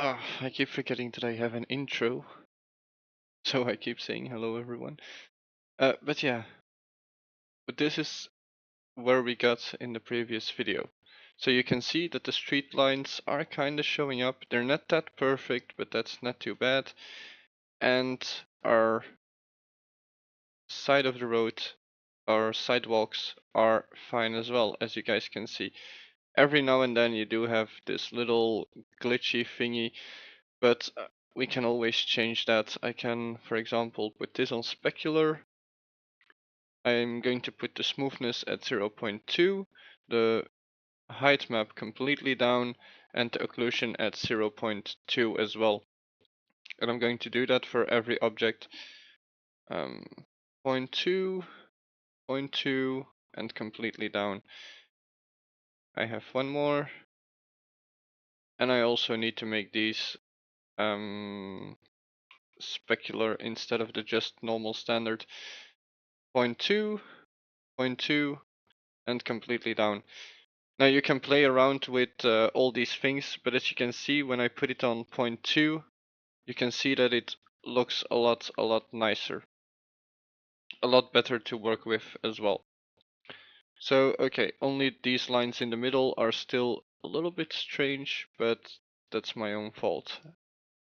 I keep forgetting that I have an intro, so I keep saying hello everyone. But yeah, but this is where we got in the previous video. So you can see that the street lines are kinda showing up. They're not that perfect, but that's not too bad. And our side of the road, our sidewalks are fine as well, as you guys can see. Every now and then you do have this little glitchy thingy, but we can always change that. I can, for example, put this on specular. I'm going to put the smoothness at 0.2, the height map completely down, and the occlusion at 0.2 as well. And I'm going to do that for every object. 0.2, 0.2, and completely down. I have one more, and I also need to make these specular instead of the just normal standard. 0.2, 0.2, and completely down. Now you can play around with all these things, but as you can see when I put it on 0.2, you can see that it looks a lot nicer. A lot better to work with as well. So okay, only these lines in the middle are still a little bit strange, but that's my own fault,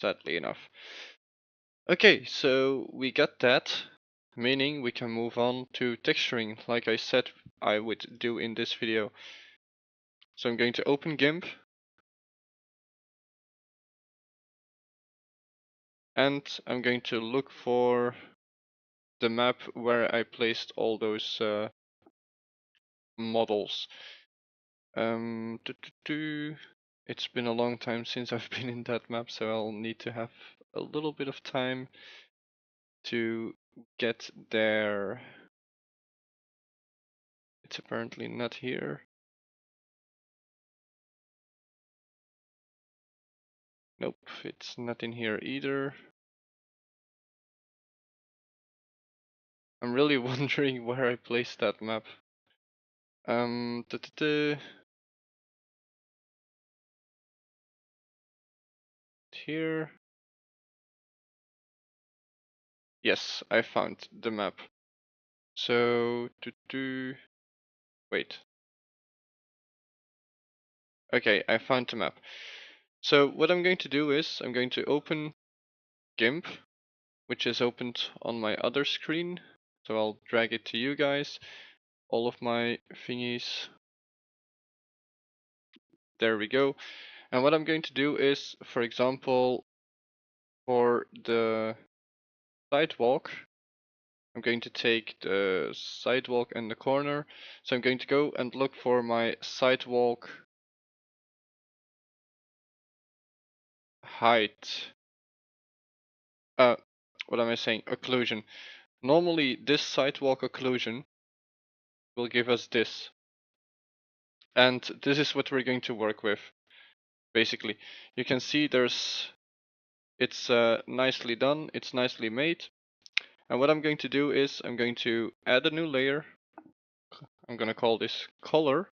sadly enough. Okay, so we got that, meaning we can move on to texturing, like I said I would do in this video. So I'm going to open GIMP, and I'm going to look for the map where I placed all those models. It's been a long time since I've been in that map, so I'll need to have a little bit of time to get there. It's apparently not here. Nope, it's not in here either. I'm really wondering where I placed that map. Um, Here. Yes, I found the map. So, wait. Okay, I found the map. So what I'm going to do is I'm going to open GIMP, which is opened on my other screen. So I'll drag it to you guys. All of my thingies. There we go. And what I'm going to do is, for example, for the sidewalk, I'm going to take the sidewalk and the corner. So I'm going to go and look for my sidewalk height. What am I saying? Occlusion. Normally, this sidewalk occlusion will give us this. And this is what we're going to work with, basically. You can see it's nicely done, it's nicely made. And what I'm going to do is I'm going to add a new layer. I'm going to call this color.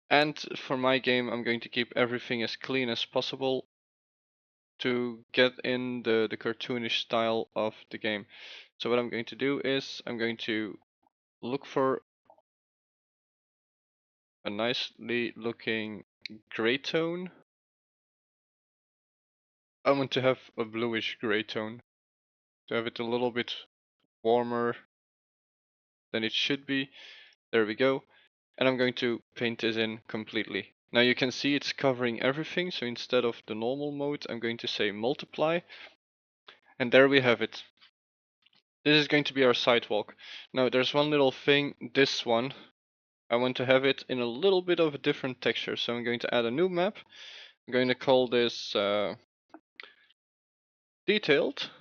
And for my game, I'm going to keep everything as clean as possible to get in the cartoonish style of the game. So what I'm going to do is I'm going to look for a nicely looking gray tone. I want to have a bluish gray tone to have it a little bit warmer than it should be. There we go. And I'm going to paint this in completely. Now you can see it's covering everything, so instead of the normal mode, I'm going to say multiply. And there we have it. This is going to be our sidewalk. Now there's one little thing, this one, I want to have it in a little bit of a different texture. So I'm going to add a new map. I'm going to call this detailed.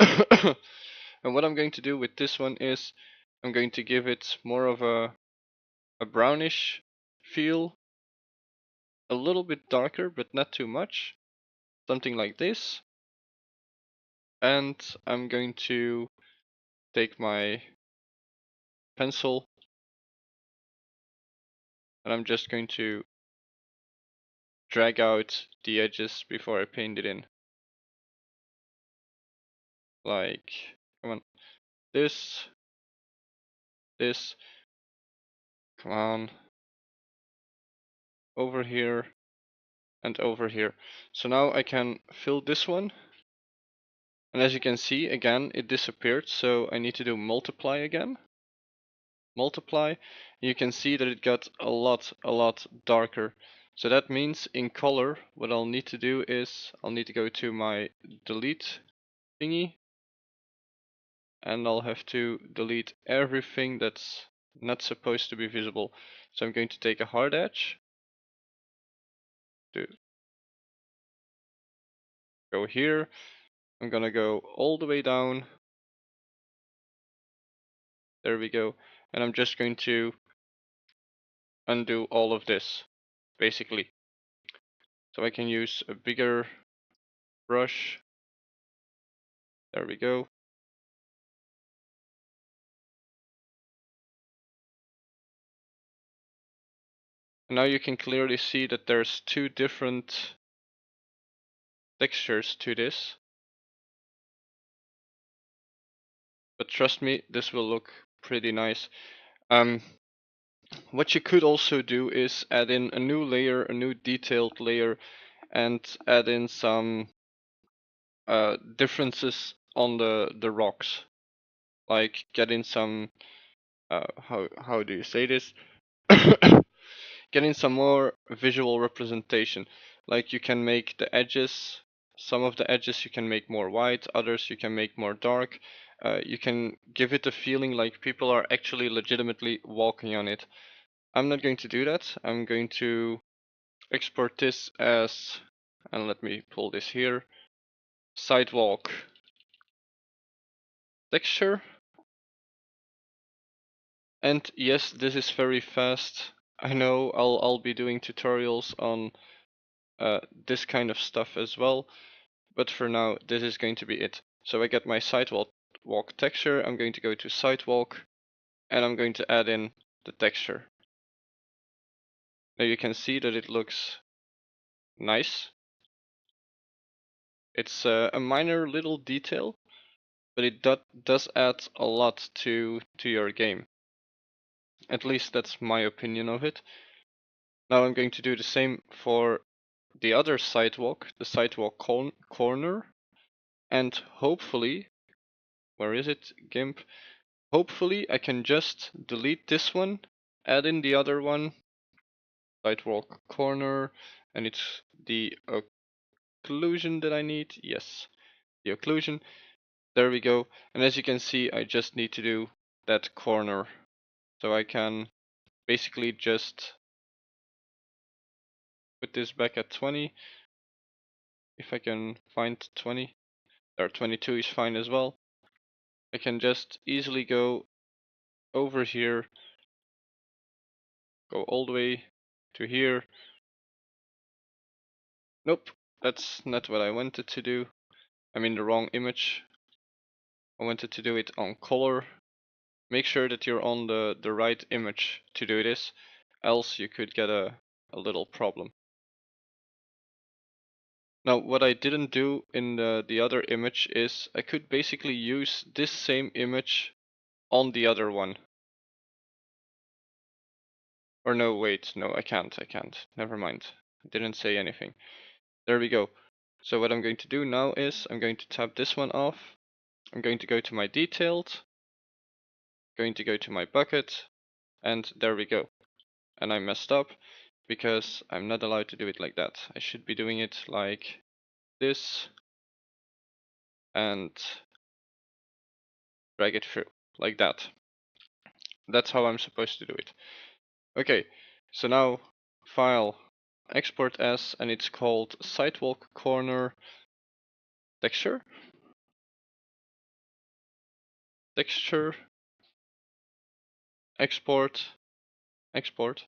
And what I'm going to do with this one is I'm going to give it more of a brownish feel, a little bit darker but not too much, something like this. And I'm going to take my pencil and I'm just going to drag out the edges before I paint it in. Like, come on, this, come on, over here, and over here. So now I can fill this one. And as you can see, again, it disappeared. So I need to do multiply again. Multiply. You can see that it got a lot darker. So that means in color, what I'll need to do is I'll need to go to my delete thingy. And I'll have to delete everything that's not supposed to be visible. So I'm going to take a hard edge. Go here. I'm gonna go all the way down. There we go. And I'm just going to undo all of this, basically. So I can use a bigger brush. There we go. And now you can clearly see that there's two different textures to this. But trust me, this will look pretty nice. What you could also do is add in a new layer, a new detailed layer, and add in some differences on the rocks. Like get in some how do you say this? Getting some more visual representation. Like you can make the edges, some of the edges you can make more white, others you can make more dark. You can give it a feeling like people are actually legitimately walking on it. I'm not going to do that. I'm going to export this as, and let me pull this here, sidewalk texture. And yes, this is very fast. I know I'll be doing tutorials on this kind of stuff as well, but for now this is going to be it. So I get my sidewalk texture, I'm going to go to sidewalk, and I'm going to add in the texture. Now you can see that it looks nice. It's a minor little detail, but it does add a lot to your game. At least that's my opinion of it. Now I'm going to do the same for the other sidewalk, the sidewalk corner, and hopefully, where is it, GIMP? Hopefully I can just delete this one, add in the other one, sidewalk corner, and it's the occlusion that I need. Yes, the occlusion. There we go. And as you can see, I just need to do that corner. So I can basically just put this back at 20. If I can find 20, or 22 is fine as well. I can just easily go over here, go all the way to here. Nope, that's not what I wanted to do. I'm in the wrong image. I wanted to do it on color. Make sure that you're on the right image to do this, else you could get a little problem. Now what I didn't do in the other image is I could basically use this same image on the other one. Or no, wait, no, I can't. Never mind. I didn't say anything. There we go. So what I'm going to do now is I'm going to tap this one off. I'm going to go to my detailed, going to go to my bucket, and there we go. And I messed up because I'm not allowed to do it like that. I should be doing it like this and drag it through like that. That's how I'm supposed to do it. Okay, so now file export as, and it's called sidewalk corner texture. Texture, export, export,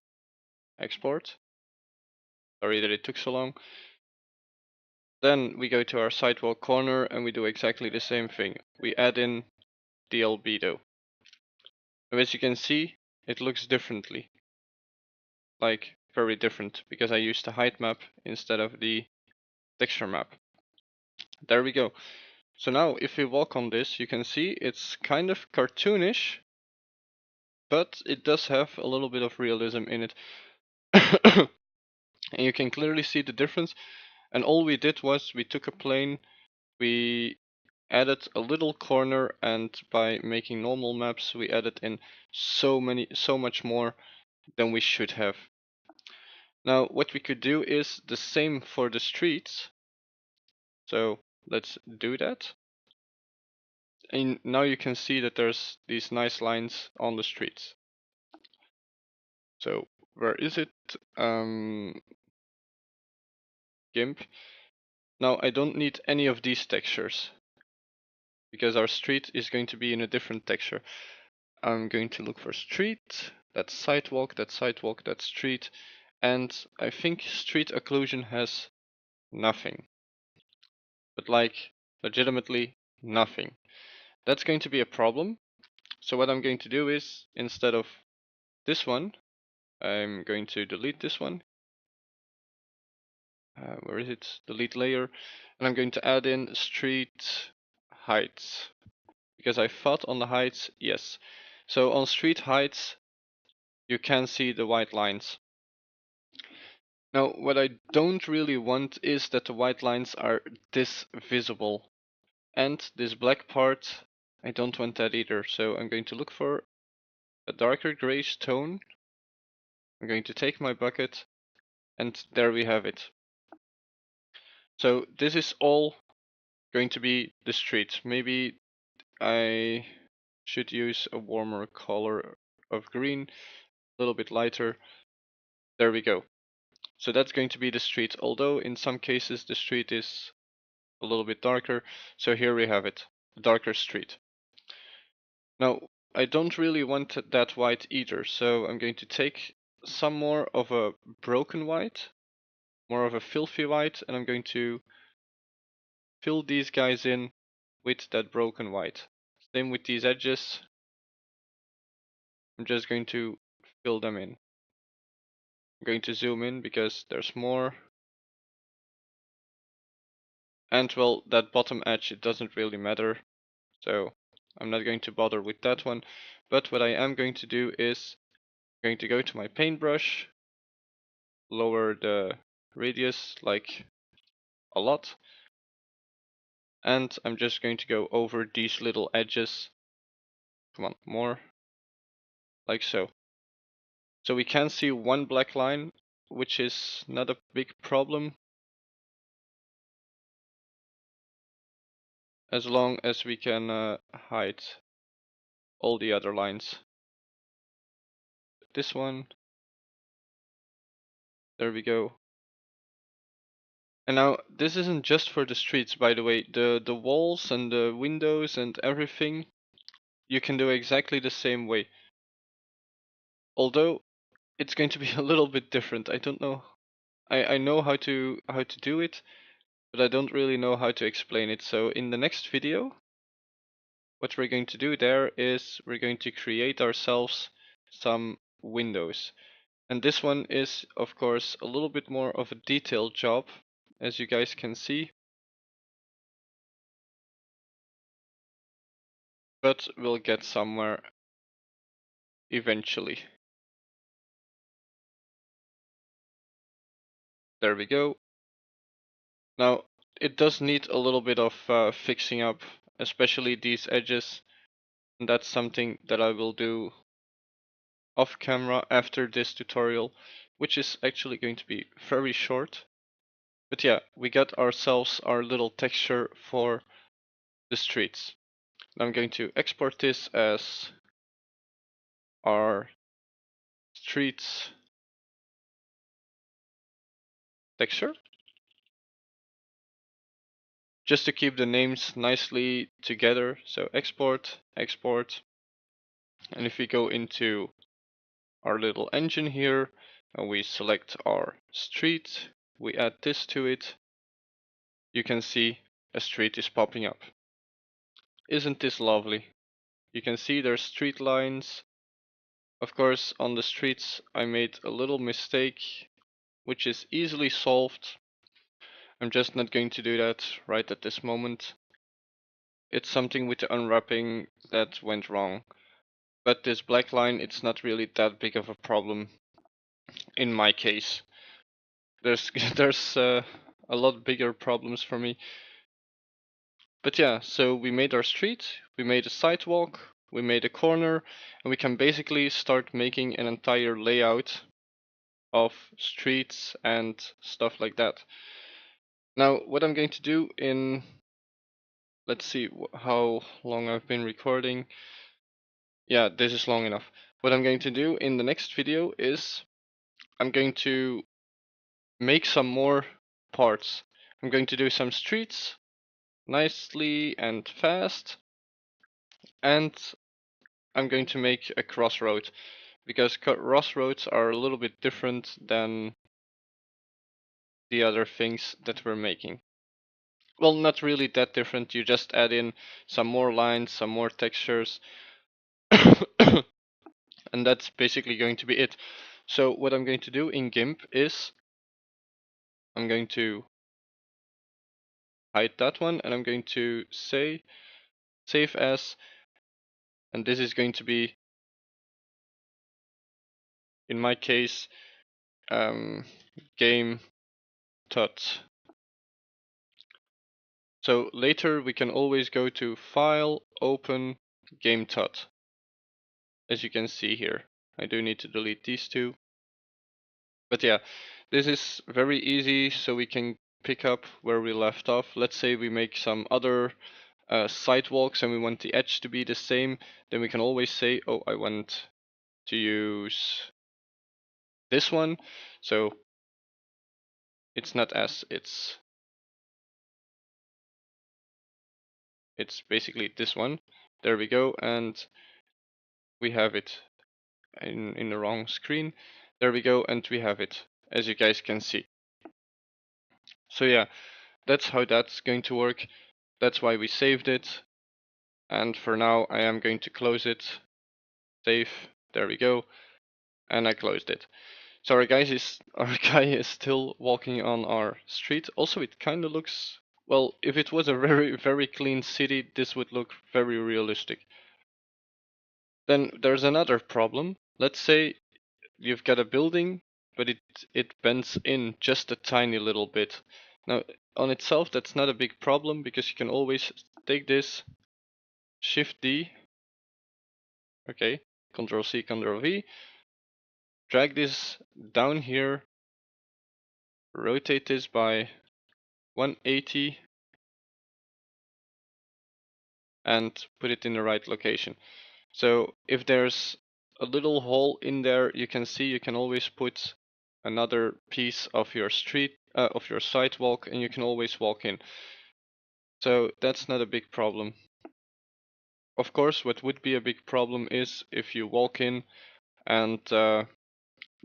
export. Sorry that it took so long. Then we go to our sidewalk corner and we do exactly the same thing. We add in the albedo. As you can see, it looks differently. Like very different because I used the height map instead of the texture map. There we go. So now if we walk on this, you can see it's kind of cartoonish, but it does have a little bit of realism in it. And you can clearly see the difference. And all we did was we took a plane, we added a little corner, and by making normal maps we added in so much more than we should have. Now what we could do is the same for the streets. So let's do that. And now you can see that there's these nice lines on the streets. So where is it? GIMP. Now I don't need any of these textures because our street is going to be in a different texture. I'm going to look for street, that's sidewalk, that's sidewalk, that's street, and I think street occlusion has nothing. But like legitimately nothing. That's going to be a problem. So what I'm going to do is instead of this one, I'm going to delete this one. Where is it? Delete layer. And I'm going to add in street heights. Because I thought on the heights, yes. So on street heights, you can see the white lines. Now, what I don't really want is that the white lines are this visible. And this black part, I don't want that either. So I'm going to look for a darker grayish tone. I'm going to take my bucket, and there we have it. So this is all going to be the street. Maybe I should use a warmer color of green, a little bit lighter. There we go. So that's going to be the street, although in some cases the street is a little bit darker. So here we have it, a darker street. Now, I don't really want that white either, so I'm going to take some more of a broken white, more of a filthy white, and I'm going to fill these guys in with that broken white. Same with these edges. I'm just going to fill them in. I'm going to zoom in because there's more. And well, that bottom edge, it doesn't really matter. So I'm not going to bother with that one. But what I am going to do is I'm going to go to my paintbrush, lower the radius like a lot. And I'm just going to go over these little edges. Come on, more. Like so. So we can see one black line, which is not a big problem, as long as we can hide all the other lines. This one, there we go. And now this isn't just for the streets, by the way. The walls and the windows and everything, you can do exactly the same way. Although it's going to be a little bit different. I don't know. I know how to do it, but I don't really know how to explain it. So in the next video, what we're going to do there is we're going to create ourselves some windows. And this one is, of course, a little bit more of a detailed job, as you guys can see. But we'll get somewhere eventually. There we go. Now, it does need a little bit of fixing up, especially these edges. And that's something that I will do off camera after this tutorial, which is actually going to be very short. But yeah, we got ourselves our little texture for the streets. Now I'm going to export this as our streets texture, just to keep the names nicely together. So export, export, and if we go into our little engine here and we select our street, we add this to it, you can see a street is popping up. Isn't this lovely? You can see there's street lines, Of course, on the streets I made a little mistake, which is easily solved. I'm just not going to do that right at this moment. It's something with the unwrapping that went wrong. But this black line, it's not really that big of a problem in my case. There's a lot bigger problems for me. But yeah, so we made our street, we made a sidewalk, we made a corner, and we can basically start making an entire layout of streets and stuff like that. Now, what I'm going to do in, let's see how long I've been recording. Yeah, this is long enough. What I'm going to do in the next video is I'm going to make some more parts. I'm going to do some streets nicely and fast, and I'm going to make a crossroad, because crossroads are a little bit different than the other things that we're making. Well, not really that different, you just add in some more lines, some more textures, and that's basically going to be it. So what I'm going to do in GIMP is I'm going to hide that one, and I'm going to say save as, and this is going to be, in my case, game tut. So later we can always go to File, Open, Game Tut. As you can see here, I do need to delete these two. But yeah, this is very easy, so we can pick up where we left off. Let's say we make some other sidewalks and we want the edge to be the same, then we can always say, oh, I want to use this one. So it's not S, it's basically this one. There we go, and we have it in the wrong screen. There we go, and we have it, as you guys can see. So yeah, that's how that's going to work. That's why we saved it. And for now, I am going to close it. Save. There we go. And I closed it. So our guy is still walking on our street. Also, it kind of looks, well, if it was a very clean city, this would look very realistic. Then there's another problem. Let's say you've got a building, but it bends in just a tiny little bit. Now, on itself, that's not a big problem, because you can always take this, Shift D, okay, Control C, Control V, drag this down here, rotate this by 180, and put it in the right location. So if there's a little hole in there, you can see you can always put another piece of your street, of your sidewalk, and you can always walk in. So that's not a big problem. Of course, what would be a big problem is if you walk in and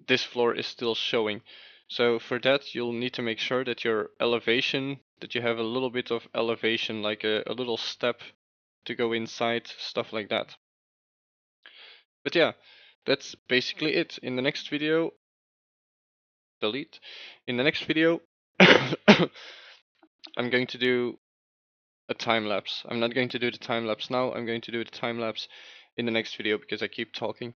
this floor is still showing. So for that, you'll need to make sure that your elevation, that you have a little bit of elevation, like a little step to go inside, stuff like that. But yeah, that's basically it. In the next video, delete. In the next video, I'm going to do a time lapse. I'm not going to do the time lapse now. I'm going to do the time lapse in the next video, because I keep talking.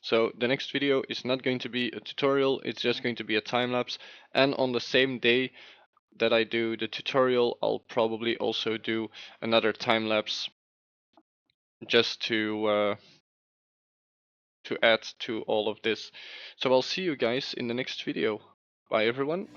So the next video is not going to be a tutorial, it's just going to be a time lapse. And on the same day that I do the tutorial, I'll probably also do another time lapse, just to add to all of this. So I'll see you guys in the next video. Bye everyone.